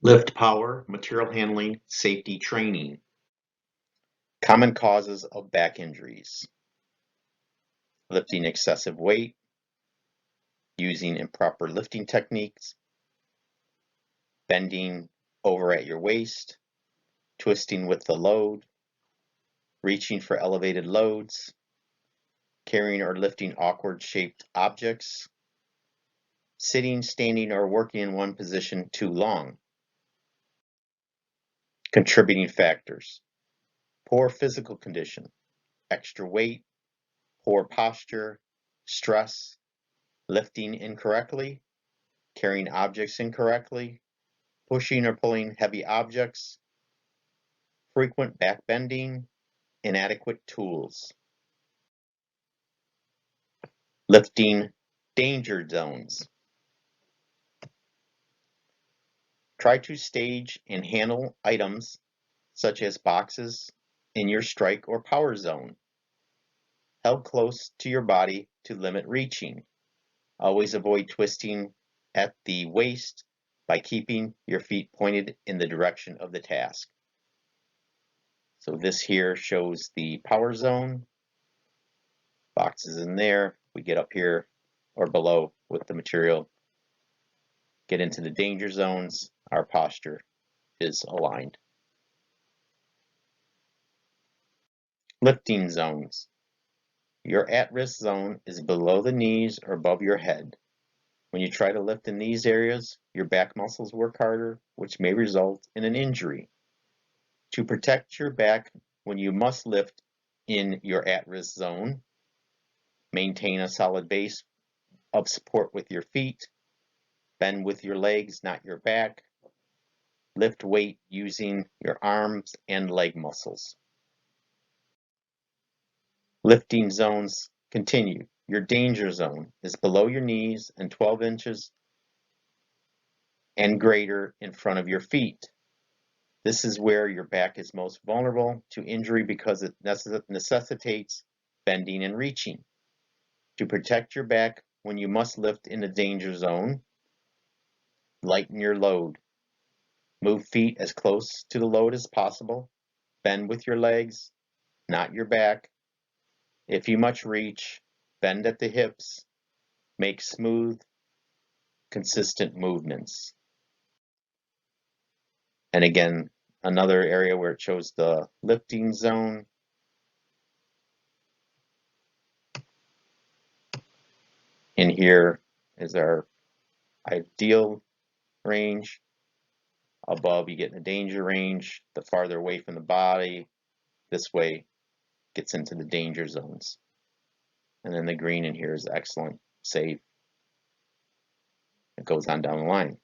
Lift power, material handling, safety training. Common causes of back injuries. Lifting excessive weight, using improper lifting techniques, bending over at your waist, twisting with the load, reaching for elevated loads, carrying or lifting awkward shaped objects, sitting, standing, or working in one position too long. Contributing factors: poor physical condition, extra weight, poor posture, stress, lifting incorrectly, carrying objects incorrectly, pushing or pulling heavy objects, frequent back bending, inadequate tools. Lifting danger zones. Try to stage and handle items such as boxes in your strike or power zone, held close to your body to limit reaching. Always avoid twisting at the waist by keeping your feet pointed in the direction of the task. So this here shows the power zone. Boxes in there. We get up here or below with the material. Get into the danger zones. Our posture is aligned. Lifting zones. Your at-risk zone is below the knees or above your head. When you try to lift in these areas, your back muscles work harder, which may result in an injury. To protect your back when you must lift in your at-risk zone, maintain a solid base of support with your feet, bend with your legs, not your back, lift weight using your arms and leg muscles. Lifting zones continue. Your danger zone is below your knees and 12 inches and greater in front of your feet. This is where your back is most vulnerable to injury because it necessitates bending and reaching. To protect your back when you must lift in the danger zone, lighten your load. Move feet as close to the load as possible. Bend with your legs, not your back. If you must reach, bend at the hips. Make smooth, consistent movements. And again, another area where it shows the lifting zone. In here is our ideal range. Above, you get in the danger range. The farther away from the body, this way gets into the danger zones. And then the green in here is excellent, safe. It goes on down the line.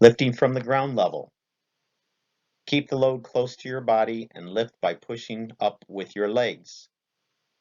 Lifting from the ground level. Keep the load close to your body and lift by pushing up with your legs.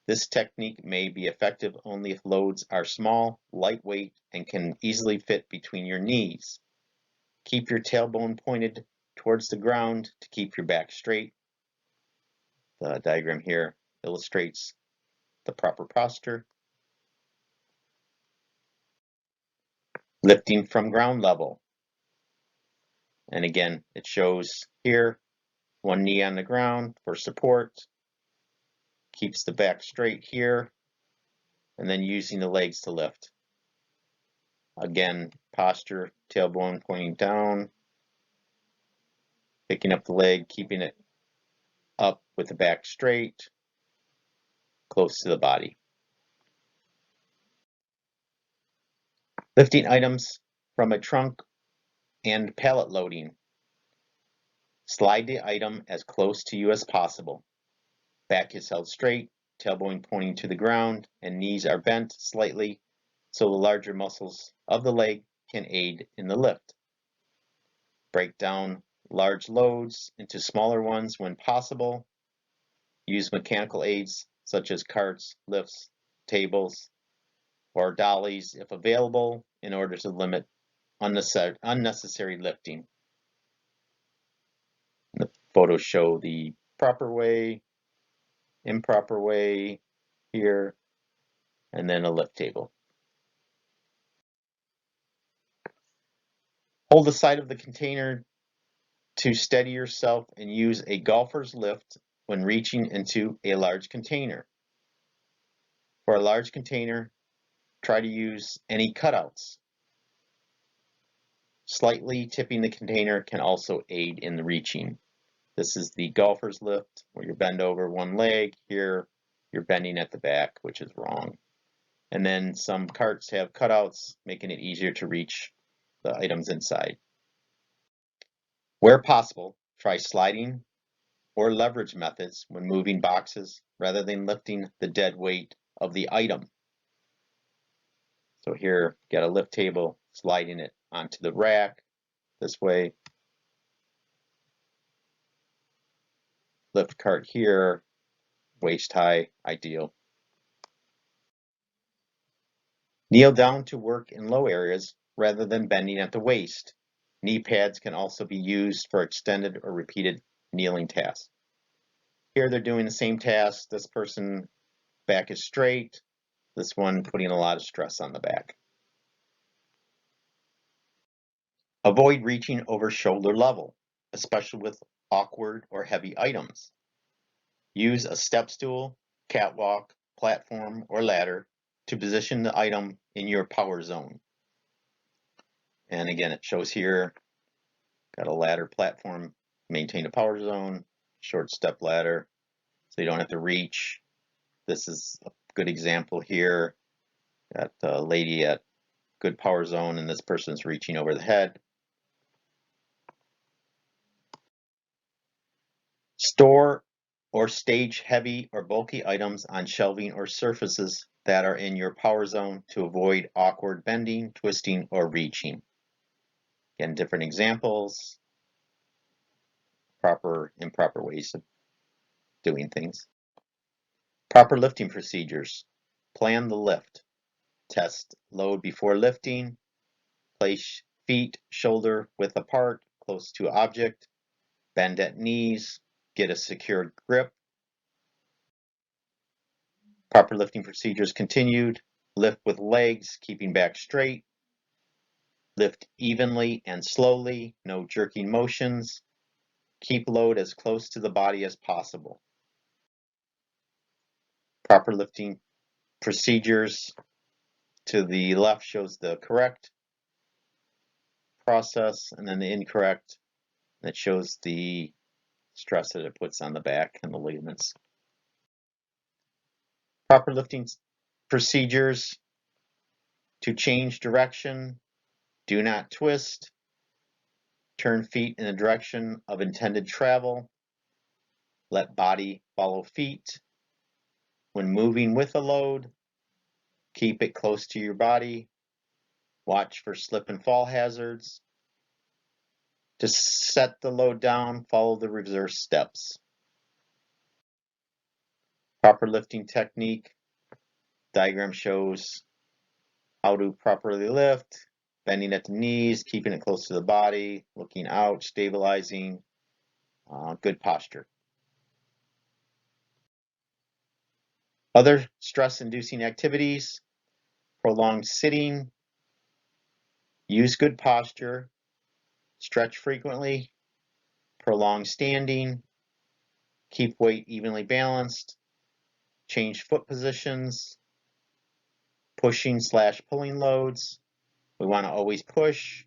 This technique may be effective only if loads are small, lightweight, and can easily fit between your knees. Keep your tailbone pointed towards the ground to keep your back straight. The diagram here illustrates the proper posture. Lifting from ground level. And again, it shows here, one knee on the ground for support. Keeps the back straight here, and then using the legs to lift. Again, posture, tailbone pointing down, picking up the leg, keeping it up with the back straight, close to the body. Lifting items from a trunk and pallet loading. Slide the item as close to you as possible. Back is held straight, tailbone pointing to the ground, and knees are bent slightly so the larger muscles of the leg can aid in the lift. Break down large loads into smaller ones when possible. Use mechanical aids such as carts, lifts, tables, or dollies if available in order to limit unnecessary lifting. The photos show the proper way, improper way here, and then a lift table. Hold the side of the container to steady yourself and use a golfer's lift when reaching into a large container. For a large container, try to use any cutouts. Slightly tipping the container can also aid in the reaching. This is the golfer's lift, where you bend over one leg. Here, you're bending at the back, which is wrong. And then some carts have cutouts, making it easier to reach the items inside. Where possible, try sliding or leverage methods when moving boxes rather than lifting the dead weight of the item. So here, get a lift table, sliding it onto the rack this way. Lift cart here, waist high, ideal. Kneel down to work in low areas rather than bending at the waist. Knee pads can also be used for extended or repeated kneeling tasks. Here they're doing the same task. This person back is straight. This one putting a lot of stress on the back. Avoid reaching over shoulder level, especially with awkward or heavy items. Use a step stool, catwalk, platform, or ladder to position the item in your power zone. And again, it shows here, got a ladder platform, maintain a power zone, short step ladder, so you don't have to reach. This is a good example here. Got a lady at good power zone, and this person's reaching over the head. Store or stage heavy or bulky items on shelving or surfaces that are in your power zone to avoid awkward bending, twisting, or reaching. Again, different examples, proper, improper ways of doing things. Proper lifting procedures. Plan the lift. Test load before lifting. Place feet shoulder width apart, close to object. Bend at knees. Get a secured grip. Proper lifting procedures continued. Lift with legs, keeping back straight. Lift evenly and slowly, no jerking motions. Keep load as close to the body as possible. Proper lifting procedures. To the left shows the correct process, and then the incorrect that shows the stress that it puts on the back and the ligaments. Proper lifting procedures. To change direction, do not twist. Turn feet in the direction of intended travel. Let body follow feet. When moving with a load, keep it close to your body. Watch for slip and fall hazards. To set the load down, follow the reverse steps. Proper lifting technique. Diagram shows how to properly lift, bending at the knees, keeping it close to the body, looking out, stabilizing, good posture. Other stress-inducing activities, prolonged sitting, use good posture, stretch frequently, prolonged standing, keep weight evenly balanced, change foot positions, pushing/pulling loads. We want to always push.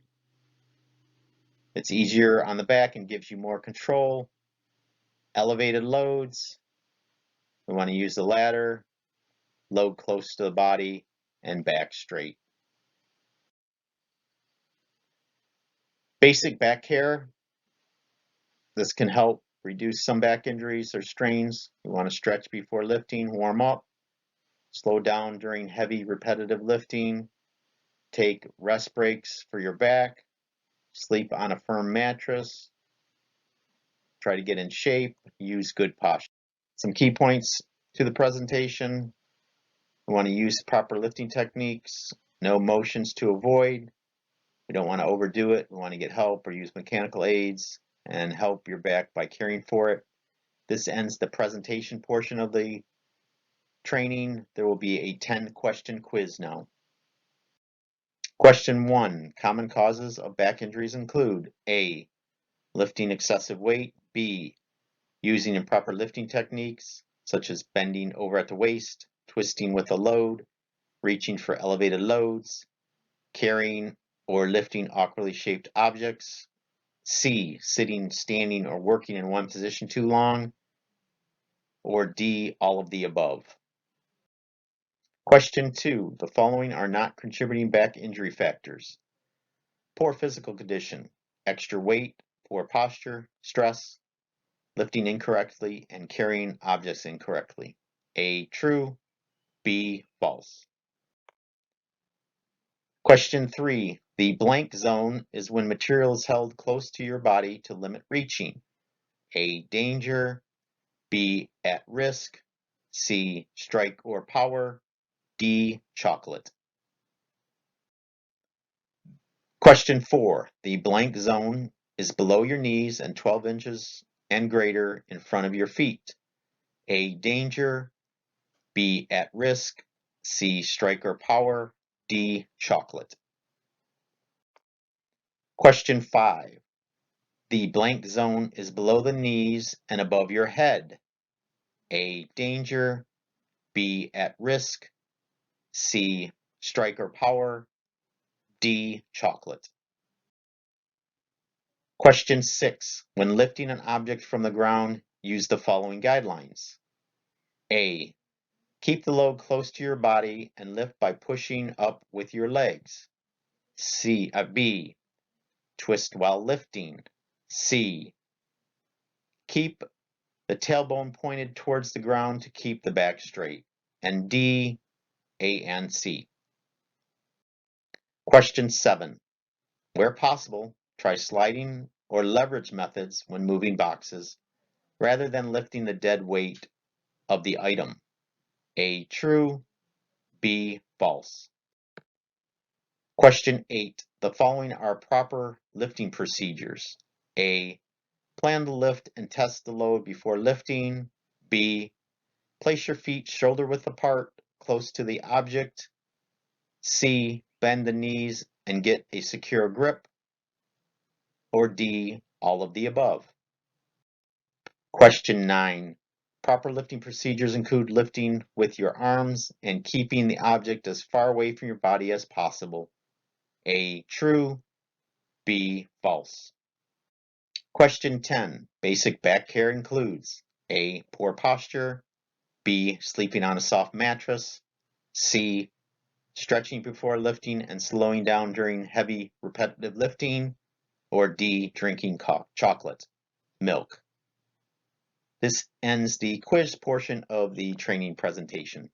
It's easier on the back and gives you more control. Elevated loads. We want to use the ladder, load close to the body, and back straight. Basic back care. This can help reduce some back injuries or strains. We want to stretch before lifting, warm up, slow down during heavy repetitive lifting, take rest breaks for your back, sleep on a firm mattress, try to get in shape, use good posture. Some key points to the presentation. We want to use proper lifting techniques, no motions to avoid. We don't want to overdo it. We want to get help or use mechanical aids and help your back by caring for it. This ends the presentation portion of the training. There will be a 10-question quiz now. Question 1. Common causes of back injuries include A. Lifting excessive weight. B. Using improper lifting techniques, such as bending over at the waist, twisting with a load, reaching for elevated loads, carrying or lifting awkwardly shaped objects. C. Sitting, standing, or working in one position too long. Or D. All of the above. Question 2. The following are not contributing back injury factors. Poor physical condition, extra weight, poor posture, stress, lifting incorrectly, and carrying objects incorrectly. A. True. B. False. Question 3. The blank zone is when material is held close to your body to limit reaching. A. Danger. B. At risk. C. Strike or power. D. Chocolate. Question 4. The blank zone is below your knees and 12 inches and greater in front of your feet. A. Danger. B. At risk. C. Strike or power. D. Chocolate. Question 5. The blank zone is below the knees and above your head. A. Danger. B. At risk. C. Strike or power. D. Chocolate. Question 6. When lifting an object from the ground, use the following guidelines. A. Keep the load close to your body and lift by pushing up with your legs. B. Twist while lifting. C. Keep the tailbone pointed towards the ground to keep the back straight. And D. A and C. Question 7. Where possible, try sliding or leverage methods when moving boxes rather than lifting the dead weight of the item. A. True. B. False. Question 8. The following are proper lifting procedures. A. Plan the lift and test the load before lifting. B. Place your feet shoulder width apart, close to the object. C. Bend the knees and get a secure grip. Or D. All of the above. Question 9. Proper lifting procedures include lifting with your arms and keeping the object as far away from your body as possible. A. True. B. False. Question 10. Basic back care includes A. Poor posture. B. Sleeping on a soft mattress. C. Stretching before lifting and slowing down during heavy repetitive lifting. Or D. Drinking chocolate milk. This ends the quiz portion of the training presentation.